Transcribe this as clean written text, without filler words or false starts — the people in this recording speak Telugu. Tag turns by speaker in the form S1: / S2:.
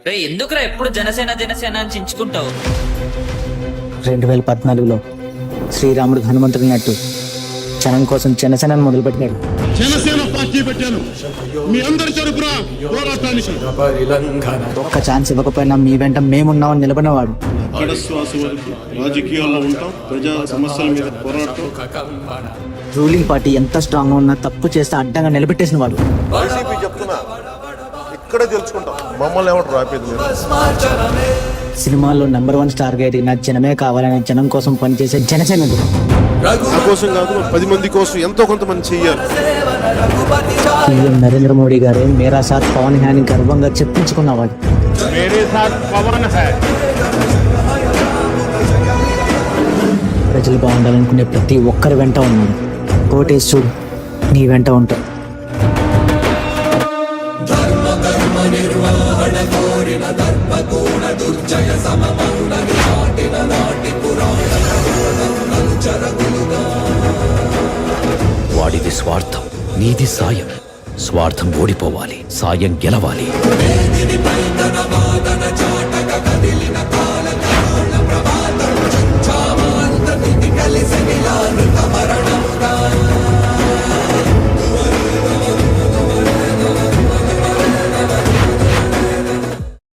S1: రే ఎందుకురా ఎప్పుడు జనసేన జనసేన అని చించుకుంటావు?
S2: 2014లో శ్రీరాముడు హనుమంతుడినట్టు జనం కోసం జనసేనను మొదలుపెట్టాడు.
S3: జనసేన పార్టీ పెట్టాను మీ అందరి తరపున పోరాటానికి.
S2: ఒక్క ఛాన్స్ ఇవ్వకపోయినా మీ వెంట మేమున్నామని నిలబడినవాడు.
S3: ఆడశ్వాస వరకు రాజకీయాల్లో ఉంటాం, ప్రజా సమస్యల మీద పోరాటం.
S2: రూలింగ్ పార్టీ ఎంత స్ట్రాంగ్ ఉన్నా తప్పు చేస్తే అడ్డంగా నిలబెట్టేసిన వాడు.
S4: వైసీపీ చెప్తున్నా ఇక్కడే తెలుసుకుంటాం, మమ్మల్ని ఎవరు రాపేది లేదు.
S2: సినిమాల్లో #1 స్టార్ గా ఎదిగిన జనమే కావాలని జనం కోసం పనిచేసే జనసేనడు.
S4: నా కోసం కాదు, 10 మంది కోసం ఎంతో కొంతమంది చెయ్యాలి.
S2: పీఎం నరేంద్ర మోడీ గారే మేరా సాత్ పవన్ హై అని గర్వంగా చెప్పించుకున్నవాడు. ప్రజలు బాగుండాలనుకునే ప్రతి ఒక్కరి వెంట ఉన్నాడు. ఓటేసి చూడు, నీ వెంట ఉంటా.
S5: వాడిది స్వార్థం, నీది సాయం. స్వార్థం ఓడిపోవాలి, సాయం గెలవాలి.